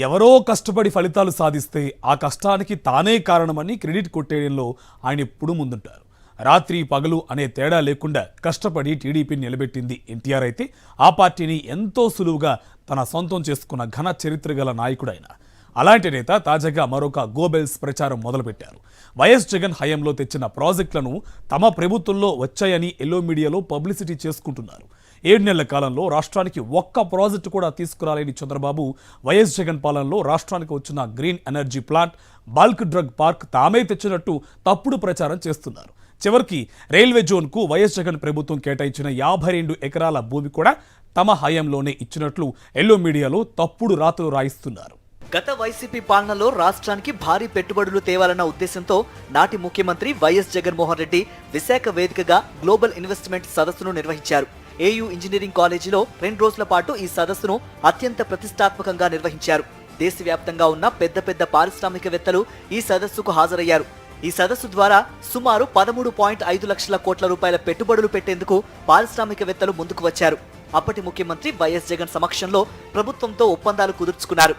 ఎవరో కష్టపడి ఫలితాలు సాధిస్తే ఆ కష్టానికి తానే కారణమని క్రెడిట్ కొట్టేయడంలో ఆయన ఎప్పుడూ ముందుంటారు. రాత్రి పగలు అనే తేడా లేకుండా కష్టపడి టీడీపీని నిలబెట్టింది ఎన్టీఆర్ అయితే ఆ పార్టీని ఎంతో సులువుగా తన సొంతం చేసుకున్న ఘన చరిత్ర గల నాయకుడైన అలాంటి నేత తాజాగా మరొక గోబెల్స్ ప్రచారం మొదలుపెట్టారు. వైఎస్ జగన్ హయాంలో తెచ్చిన ప్రాజెక్టులను తమ ప్రభుత్వంలో వచ్చాయని ఎల్లో మీడియాలో పబ్లిసిటీ చేసుకుంటున్నారు. 7 నెలల కాలంలో రాష్ట్రానికి ఒక్క ప్రాజెక్టు కూడా తీసుకురాలేని చంద్రబాబు వైఎస్ జగన్ పాలనలో రాష్ట్రానికి వచ్చిన green energy plant, bulk drug park తామే తెచ్చినట్టు తప్పుడు ప్రచారం చేస్తున్నారు. చివరికి రైల్వే జోన్కు వైఎస్ జగన్ ప్రభుత్వం కేటాయించిన 52 ఎకరాల భూమి కూడా తమ హయాంలోనే ఇచ్చినట్లు ఎల్లో మీడియాలో తప్పుడు రాతలు రాయిస్తున్నారు. గత వైసీపీ పాలనలో రాష్ట్రానికి భారీ పెట్టుబడులు తేవాలన్న ఉద్దేశంతో నాటి ముఖ్యమంత్రి వైఎస్ జగన్మోహన్ రెడ్డి విశాఖ వేదికగా గ్లోబల్ ఇన్వెస్ట్మెంట్ సదస్సును నిర్వహించారు. ఏయూ ఇంజనీరింగ్ కాలేజీలో 2 రోజుల పాటు ఈ సదస్సును అత్యంత ప్రతిష్టాత్మకంగా నిర్వహించారు. దేశవ్యాప్తంగా ఉన్న పెద్ద పెద్ద పారిశ్రామికవేత్తలు ఈ సదస్సుకు హాజరయ్యారు. ఈ సదస్సు ద్వారా సుమారు 13.5 లక్షల కోట్ల రూపాయల పెట్టుబడులు పెట్టేందుకు పారిశ్రామికవేత్తలు ముందుకు వచ్చారు. అప్పటి ముఖ్యమంత్రి వైఎస్ జగన్ సమక్షంలో ప్రభుత్వంతో ఒప్పందాలు కుదుర్చుకున్నారు.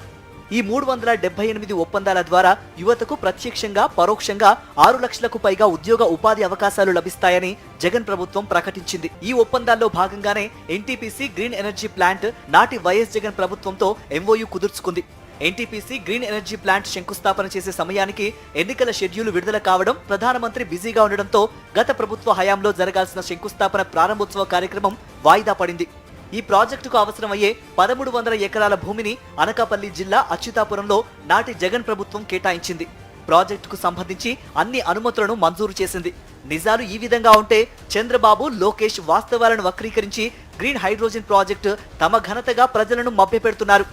ఈ 378 ఒప్పందాల ద్వారా యువతకు ప్రత్యక్షంగా పరోక్షంగా 6 లక్షలకు పైగా ఉద్యోగ ఉపాధి అవకాశాలు లభిస్తాయని జగన్ ప్రభుత్వం ప్రకటించింది. ఈ ఒప్పందాల్లో భాగంగానే ఎన్టీపీసీ గ్రీన్ ఎనర్జీ ప్లాంట్ నాటి వైఎస్ జగన్ ప్రభుత్వంతో ఎంఓయూ కుదుర్చుకుంది. ఎన్టీపీసీ గ్రీన్ ఎనర్జీ ప్లాంట్ శంకుస్థాపన చేసే సమయానికి ఎన్నికల షెడ్యూల్ విడుదల కావడం, ప్రధానమంత్రి బిజీగా ఉండడంతో గత ప్రభుత్వ హయాంలో జరగాల్సిన శంకుస్థాపన ప్రారంభోత్సవ కార్యక్రమం వాయిదా పడింది. ఈ ప్రాజెక్టుకు అవసరమయ్యే 1300 ఎకరాల భూమిని అనకాపల్లి జిల్లా అచ్యుతాపురంలో నాటి జగన్ ప్రభుత్వం కేటాయించింది. ప్రాజెక్టుకు సంబంధించి అన్ని అనుమతులను మంజూరు చేసింది. నిజాలు ఈ విధంగా ఉంటే చంద్రబాబు, లోకేష్ వాస్తవాలను వక్రీకరించి గ్రీన్ హైడ్రోజన్ ప్రాజెక్టు తమ ఘనతగా ప్రజలను మభ్యపెడుతున్నారు.